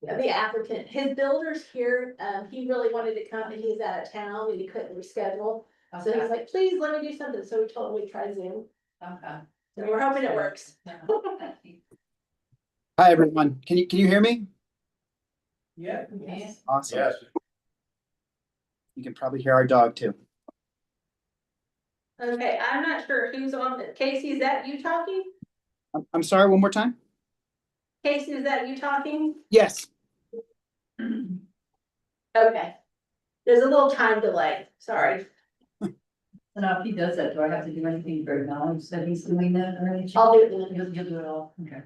the applicant, his builder's here, he really wanted to come and he's out of town and he couldn't reschedule. So he's like, please let me do something, so we told him we'd try Zoom, Okay. so we're hoping it works. Hi, everyone. Can you hear me? Yeah. Awesome. Yes. You can probably hear our dog too. Okay, I'm not sure who's on, Casey, is that you talking? I'm sorry, one more time? Casey, is that you talking? Yes. Okay. There's a little time delay, sorry. So now if he does that, do I have to do anything for acknowledge that he's doing that or anything? I'll do it then. You'll do it all, okay.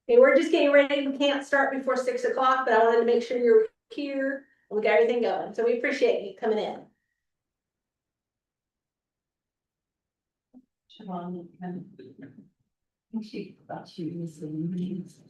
Okay, we're just getting ready, we can't start before 6 o'clock, but I wanted to make sure you're here, and we got everything going, so we appreciate you coming in. Siobhan, I think she thought she was the meetings.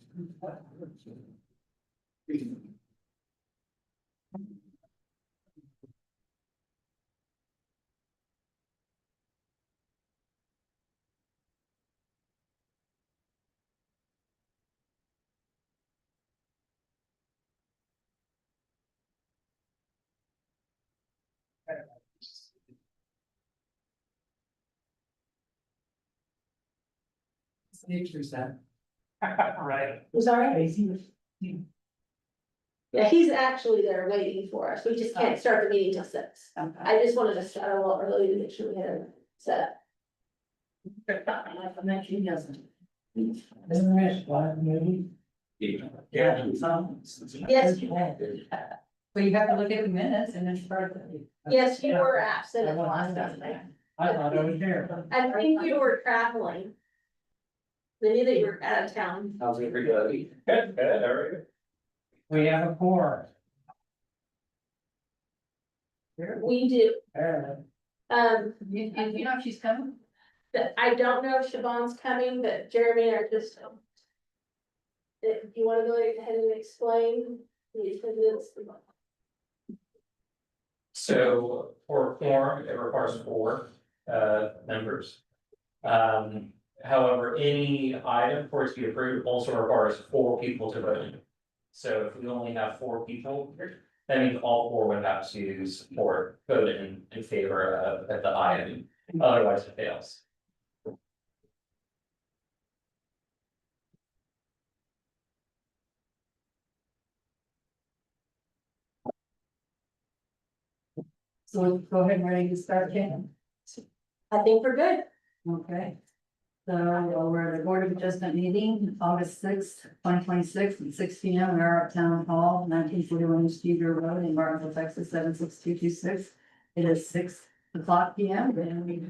Nature's that. Right. I'm sorry? Crazy. Yeah, he's actually there waiting for us, we just can't start the meeting till 6. Okay. I just wanted to start a little early to make sure we had it set up. And then she doesn't. Isn't it like maybe? Yeah. Yes, But you have to look at the minutes and then start. yes, you were absent at the last meeting. I thought I was there. I think you were traveling. They knew that you were out of town. How's everybody? Good, good, how are you? We have a four. We do, There. and You know if she's coming? I don't know if Siobhan's coming, but Jeremy and I just. If you wanna go ahead and explain the attendance. So for quorum, it requires 4 members. However, any item for it to be approved also requires 4 people to vote. So if we only have 4 people, that means all 4 would have to support, vote in favor of the item, otherwise it fails. So we'll go ahead and ready to start, Ken. I think we're good. Okay. So we're at the Board of Adjustment meeting, August 6th, 2026, at 6 P.M. We are at Town Hall, 1941 East Beaver Road in Bartonville, Texas, 76226. It is 6 o'clock P.M. and we.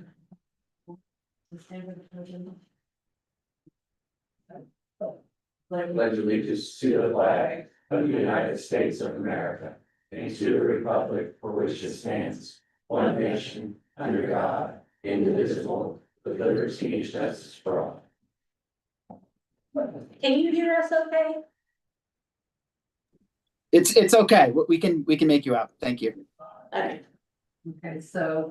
Pledge allegiance to the flag of the United States of America and to the republic for which it stands, one nation, under God, indivisible, with liberty and justice for all. Can you hear us okay? It's okay. We can make you out. Thank you. Okay. Okay, so,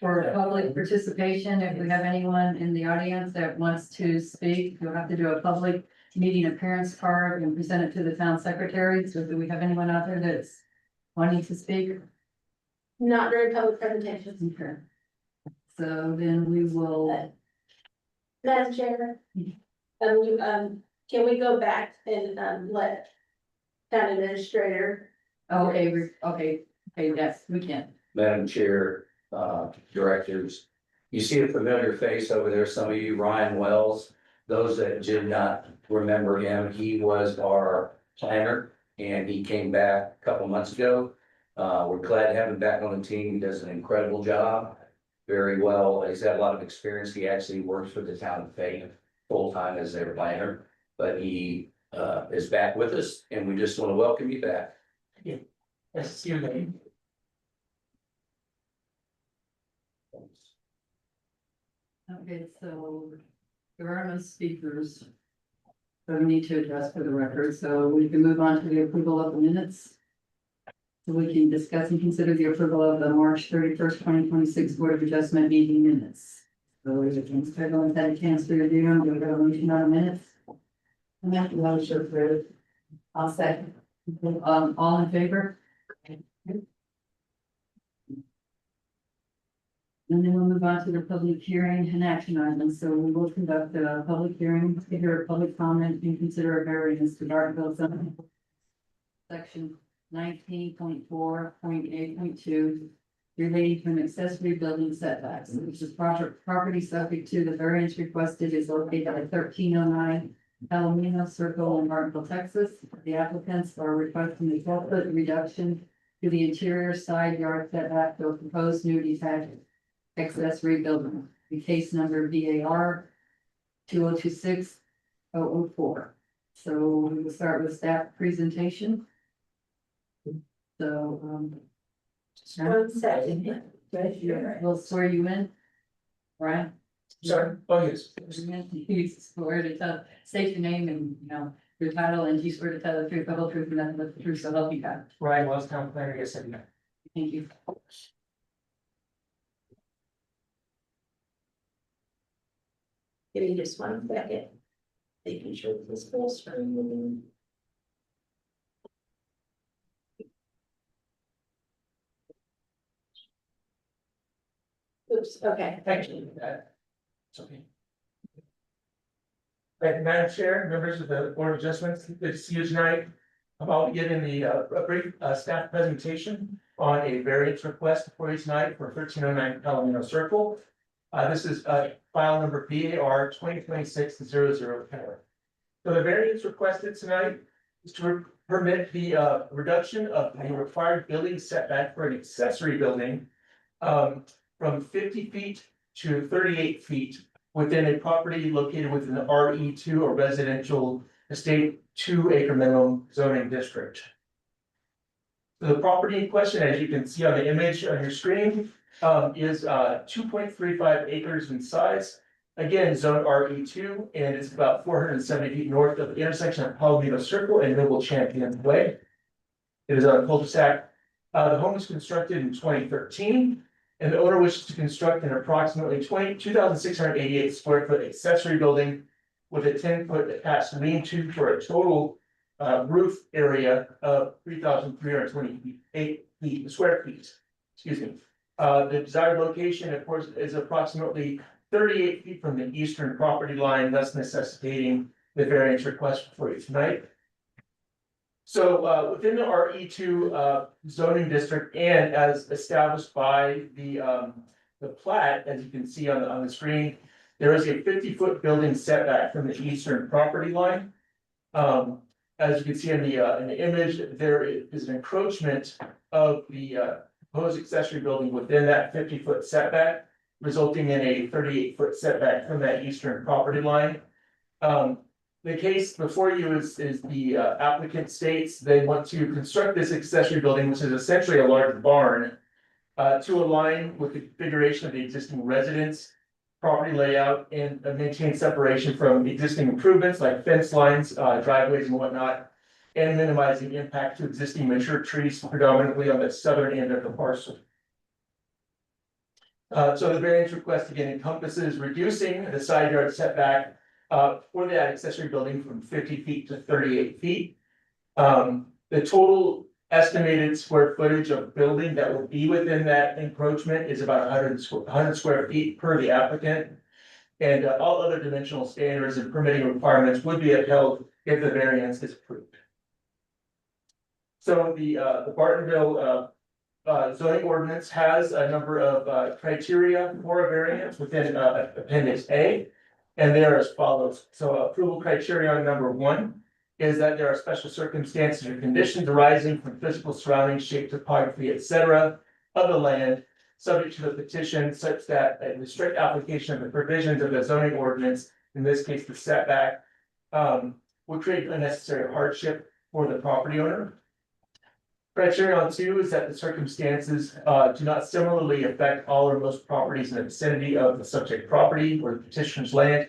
for public participation, if we have anyone in the audience that wants to speak, you'll have to do a public meeting appearance card and present it to the town secretary. So do we have anyone out there that's wanting to speak? Not during public presentations. Okay. So then we will, Madam Chair. Can we go back and, let town administrator? okay, yes, we can. Madam Chair, directors, you see a familiar face over there, some of you, Ryan Wells. Those that did not remember him, he was our planner and he came back a couple months ago. We're glad to have him back on the team. He does an incredible job. Very well. He's had a lot of experience. He actually works for the town of Fayette full-time as their planner, but he is back with us and we just want to welcome you back. That's your name. Okay, so there are no speakers. So we need to address for the record, so we can move on to the approval of the minutes. So we can discuss and consider the approval of the March 31st, 2026 Board of Adjustment meeting minutes. So if everyone's had a chance to review them, do we have a motion on the minutes? I'm not sure for I'll second. All in favor? And then we'll move on to the public hearing and action items. So we will conduct a public hearing to hear a public comment and consider a variance to Bartonville zoning. Section 19.4.8.2 relating to an accessory building setbacks, which is property subject to the variance requested is located at 1309 Palomino Circle in Bartonville, Texas. The applicants are requesting a 12-foot reduction to the interior side yard setback to a proposed new detached accessory building. The case number BAR 2026-004. So we will start with staff presentation. So, Just 1 second. we'll swear you in. Right? Sorry, oh, yes. You swear to tell, state your name and, your title, and you swear to tell the truth, the whole truth, and nothing but the truth, so help you God. Ryan Wells, town planner, yes, and no. Thank you. Give me just 1 second. Making sure this full screen. Oops, okay. Actually, it's okay. Thank you, Madam Chair, members of the Board of Adjustments, good to see you tonight. About giving a brief staff presentation on a variance request for you tonight for 1309 Palomino Circle. This is file number BAR 2026-0010. So the variance requested tonight is to permit the reduction of the required building setback for an accessory building from 50 feet to 38 feet within a property located within the RE2 or residential estate 2-acre minimum zoning district. So the property in question, as you can see on the image on your screen, is 2.35 acres in size. Again, zone RE2, and it's about 470 feet north of the intersection of Palomino Circle and Noble Champion Way. It is on a cul-de-sac. The home was constructed in 2013. And the owner wishes to construct an approximately 2,688 square foot accessory building with a 10-foot attached lean-to for a total roof area of 3,328 square feet. Excuse me. The desired location, of course, is approximately 38 feet from the eastern property line, thus necessitating the variance request for you tonight. So within the RE2 zoning district and as established by the plat, as you can see on the screen, there is a 50-foot building setback from the eastern property line. As you can see in the image, there is an encroachment of the proposed accessory building within that 50-foot setback, resulting in a 38-foot setback from that eastern property line. The case before you is the applicant states they want to construct this accessory building, which is essentially a large barn, to align with the configuration of the existing residence, property layout, and maintain separation from existing improvements like fence lines, driveways and whatnot, and minimizing impact to existing mature trees predominantly on the southern end of the parcel. So the variance request again encompasses reducing the side yard setback for that accessory building from 50 feet to 38 feet. The total estimated square footage of building that will be within that encroachment is about 100 square feet per the applicant. And all other dimensional standards and permitting requirements would be upheld if the variance is approved. So the Bartonville zoning ordinance has a number of criteria for a variance within Appendix A. And they are as follows. So approval criterion number 1 is that there are special circumstances or conditions arising from physical surroundings, shape, topography, etc. of the land, subject to the petition, such that a strict application of the provisions of the zoning ordinance, in this case the setback, would create unnecessary hardship for the property owner. Criterion 2 is that the circumstances do not similarly affect all or most properties in the vicinity of the subject property or the petitioner's land.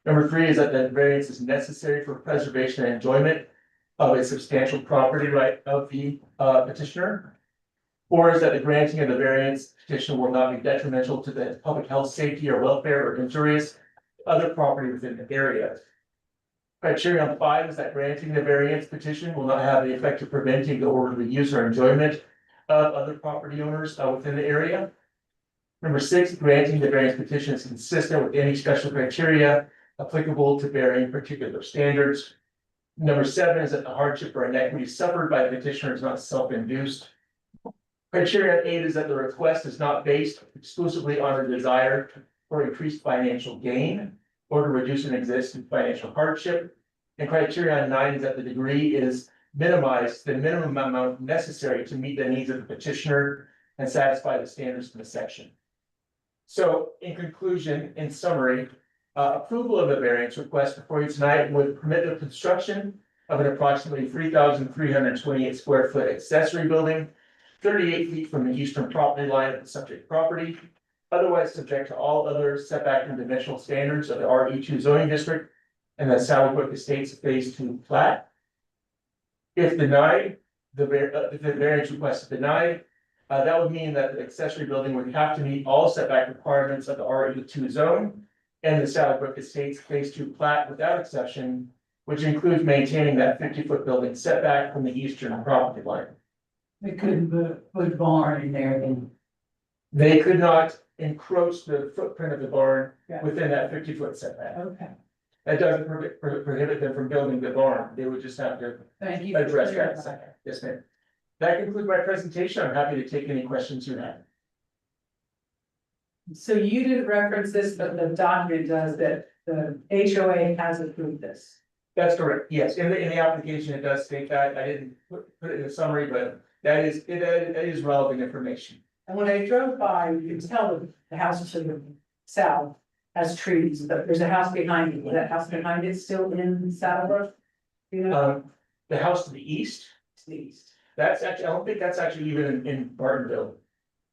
Number 3 is that the variance is necessary for preservation and enjoyment of a substantial property right of the petitioner. 4 is that the granting of the variance petition will not be detrimental to the public health, safety, or welfare or injurious to other property within the area. Criterion 5 is that granting the variance petition will not have the effect of preventing the orderly use or enjoyment of other property owners within the area. Number 6, granting the variance petition is consistent with any special criteria applicable to varying particular standards. Number 7 is that the hardship or inequity suffered by the petitioner is not self-induced. Criterion 8 is that the request is not based exclusively on a desire for increased financial gain or to reduce an existing financial hardship. And criterion 9 is that the degree is minimized, the minimum amount necessary to meet the needs of the petitioner and satisfy the standards in the section. So in conclusion, in summary, approval of the variance request before you tonight would permit the construction of an approximately 3,328 square foot accessory building, 38 feet from the eastern property line of the subject property, otherwise subject to all other setback and dimensional standards of the RE2 zoning district and the Sally Brook Estates Phase 2 plat. If denied, if the variance request is denied, that would mean that the accessory building would have to meet all setback requirements of the RE2 zone and the Sally Brook Estates Phase 2 plat without exception, which includes maintaining that 50-foot building setback from the eastern property line. We couldn't put a barn in there then. They could not encroach the footprint of the barn Yeah. within that 50-foot setback. Okay, That doesn't prohibit them from building the barn. They would just have to thank you. address that. Yes, ma'am. That concludes my presentation. I'm happy to take any questions you have. So you didn't reference this, but the document does that the HOA has approved this. That's correct. Yes, in the application, it does state that. I didn't put it in the summary, but that is relevant information. And when I drove by, you can tell that the house to the south has trees, but there's a house behind it. That house behind it still in Saddlebrook? You know, The house to the east, it's the east. that's actually, I don't think that's actually even in Bartonville.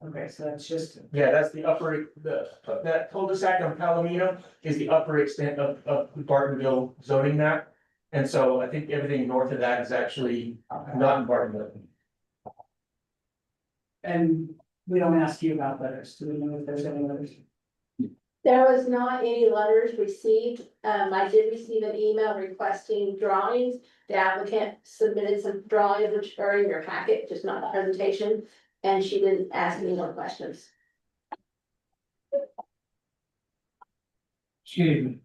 Okay, so that's just, Yeah, that's the upper, that cul-de-sac on Palomino is the upper extent of the Bartonville zoning map. And so I think everything north of that is actually not in Bartonville. and we don't ask you about letters. Do we know if there's any letters? There was not any letters received. I did receive an email requesting drawings. The applicant submitted some drawings which are in your packet, just not the presentation, and she didn't ask any more questions. Excuse me.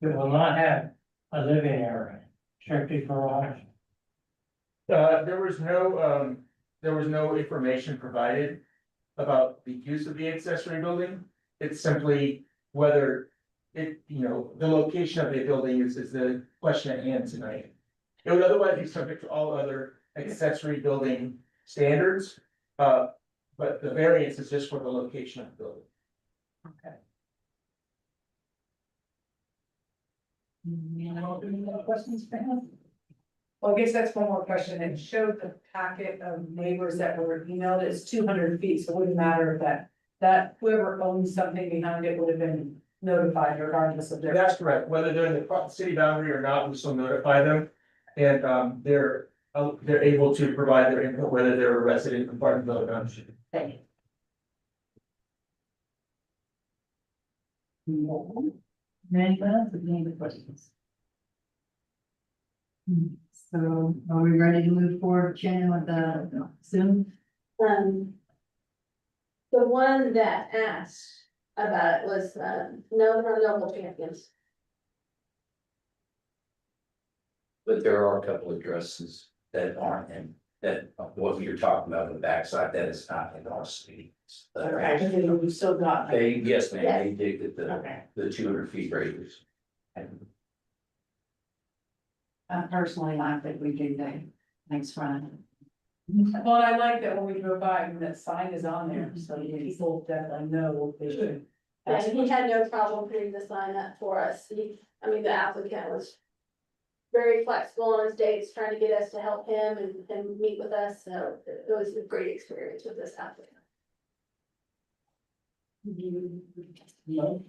It will not have a living area, strictly garage. There was no information provided about the use of the accessory building. It's simply whether it, the location of the building is the question at hand tonight. It would otherwise be subject to all other accessory building standards. But the variance is just for the location of the building. Okay. Any other questions for him? Well, I guess that's one more question. It showed the packet of neighbors that were emailed is 200 feet, so it wouldn't matter if that whoever owns something behind it would have been notified regardless of their. That's correct. Whether they're in the city boundary or not, we still notify them. And they're able to provide their input, whether they're a resident of Bartonville or not. Thank you. Anyone else with any other questions? So are we ready to move forward, Shannon, with the Zoom? The one that asked about it was, Noble Champions. But there are a couple of addresses that aren't in, that what you're talking about on the backside, that is not in our city. Okay, we still got. They, yes, ma'am, they dig at Okay. the 200 feet radius. Personally, I think we do that. Thanks, Ryan. Well, I like that when we drove by, and that sign is on there, so people definitely know what they should. And he had no problem putting the sign up for us. The applicant was very flexible on his dates, trying to get us to help him and meet with us, so it was a great experience with this applicant. No,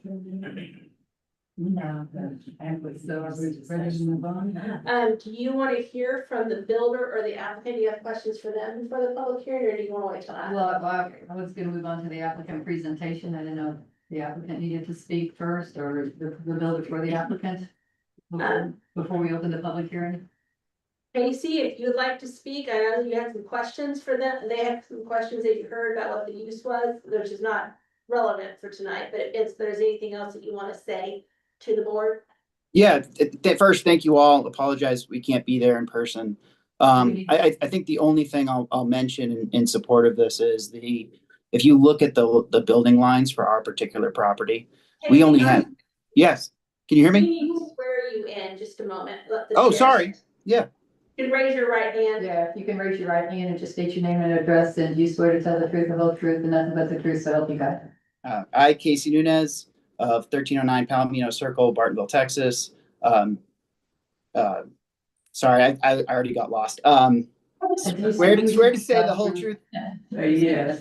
so are we ready to move on? Do you want to hear from the builder or the applicant? Do you have questions for them before the public hearing, or do you want to wait till after? Well, I was gonna move on to the applicant presentation. I didn't know if the applicant needed to speak first or the builder for the applicant. Before we open the public hearing? Casey, if you'd like to speak, I know you had some questions for them, they have some questions that you heard about what the use was, which is not relevant for tonight, but if there's anything else that you wanna say to the board. Yeah, first, thank you all. Apologize, we can't be there in person. I think the only thing I'll mention in support of this is if you look at the building lines for our particular property, we only had, yes, can you hear We me? need to swear you in just a moment. Let the Oh, chair- sorry, yeah. You can raise your right hand. Yeah, if you can raise your right hand and just state your name and address, and you swear to tell the truth, the whole truth, and nothing but the truth, so help you God. I, Casey Nunez of 1309 Palomino Circle, Bartonville, Texas. Sorry, I already got lost. Swear to say the whole truth, Yes.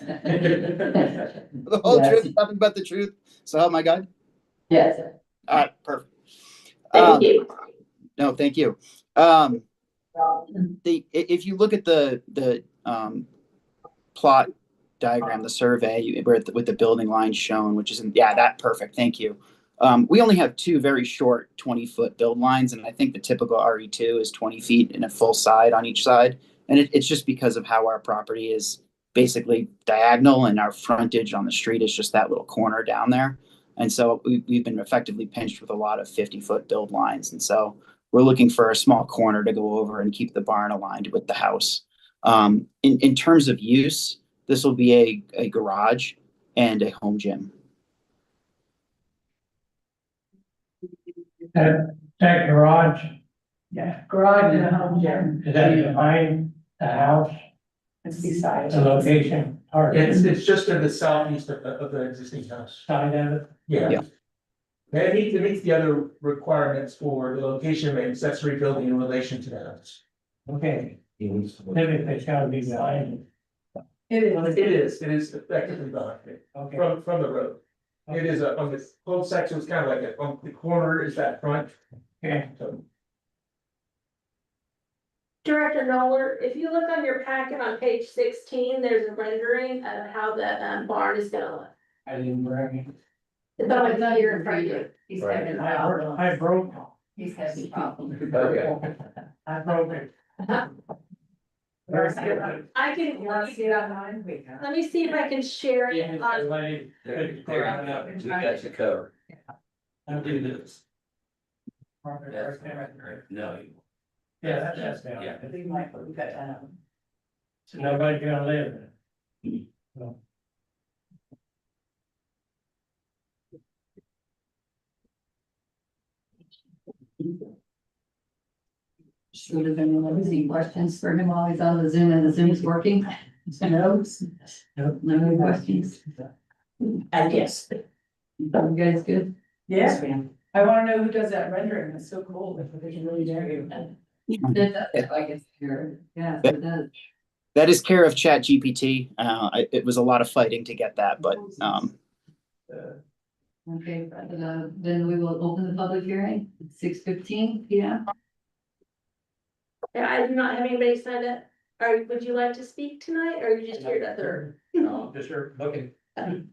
the whole Yes. truth, nothing but the truth. So help my God. Yes. All right, perfect. Thank you. No, thank you. If you look at the plot diagram, the survey with the building lines shown, which is that perfect. Thank you. We only have two very short 20-foot build lines, and I think the typical RE2 is 20 feet in a full side on each side. And it's just because of how our property is basically diagonal, and our frontage on the street is just that little corner down there. And so we've been effectively pinched with a lot of 50-foot build lines. And so we're looking for a small corner to go over and keep the barn aligned with the house. In terms of use, this will be a garage and a home gym. That garage, Yeah, garage and a home gym. is that behind the house, It's beside. the location, or It's just to the southeast of the existing house. side of it? Yeah. Yeah. And it meets the other requirements for the location of an accessory building in relation to the house. Okay, typically it's gotta be behind It is. It is effectively behind it, it. Okay. from the road. It is on this whole section, it's kind of like on the corner is that front, Okay, so. Director Noller, if you look on your packet on page 16, there's a rendering of how the barn is gonna look. I didn't bring it. It's always here in front of you. He's Right. having I broke, He's having problems. Okay. I broke it. I can, You wanna see it online? let me see if I can share it on. There, we got you covered. I'll do this. No. Yeah, that's down. Yeah. I think Michael, we got that. So nobody's gonna live in it. Should have been any questions for him while he's on the Zoom and the Zoom's working. No, no questions. Yes. You guys good? Yes, ma'am. I wanna know who does that rendering. It's so cool. They can really do. It does look like it's here. Yeah, it does. That is care of Chat GPT. It was a lot of fighting to get that, but Okay, then we will open the public hearing at 6:15 p.m. Yeah, I do not have anybody signed up. Or would you like to speak tonight, or are you just here to third? No, just here looking. And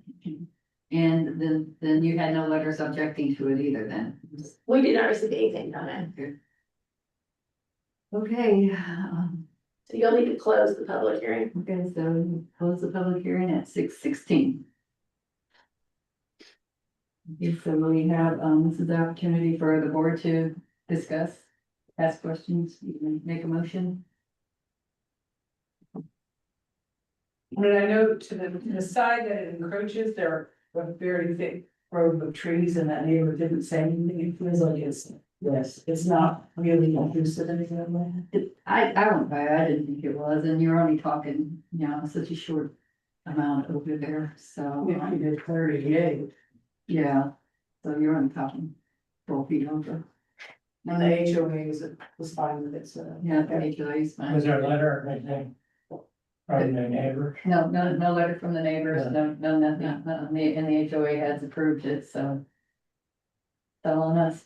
then you had no letters objecting to it either then? We did not receive anything on it, Okay, so you'll need to close the public hearing. okay, so close the public hearing at 6:16. Okay, so we have, this is the opportunity for the board to discuss, ask questions, you can make a motion. When I know to the side that it encroaches, there are a very thick grove of trees and that neighbor didn't say anything. It feels like it's not really intrusive anything like that. I went by, I didn't think it was, and you're only talking, such a short amount over there, so. If you did 38, Yeah, so you're only talking 4 feet over. and the HOA was fine with it, so. Yeah, the HOA is fine. Was there a letter or anything from the neighbor? No letter from the neighbors, no, nothing, and the HOA has approved it, so. It's all on us.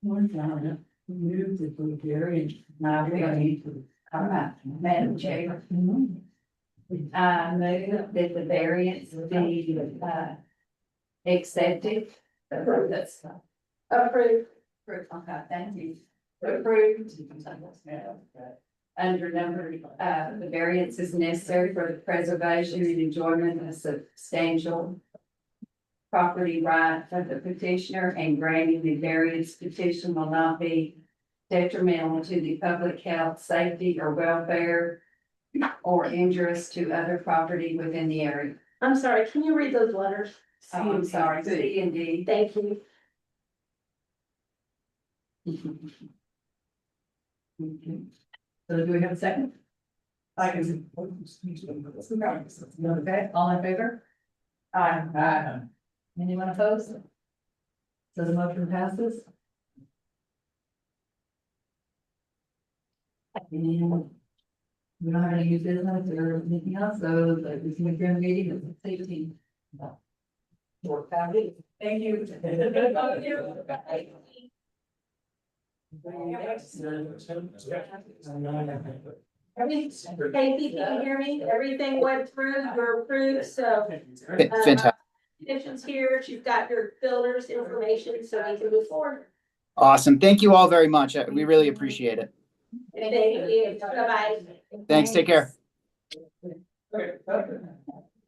One time, we moved it to Gary, now we need to come out, Madam Chair. That the variance be, accepted. That's Approved. Okay, thank you. Approved. Under number, the variance is necessary for the preservation and enjoyment of substantial property right of the petitioner, and granting the variance petition will not be detrimental to the public health, safety, or welfare, or injurious to other property within the area. I'm sorry, can you read those letters? Oh, I'm sorry, C and D. Thank you. So do we have a second? I can. Okay, all in favor? Aye. Anyone opposed? So the motion passes? And we don't have any new business or anything else, so we can adjourn the meeting at 6:18. Thank you. Casey, can you hear me? Everything went through, you're approved, so. Fantastic. Petition's here, she's got your builder's information, so we can move forward. Awesome. Thank you all very much. We really appreciate it. Thank you, bye-bye. Thanks. Take care. Okay.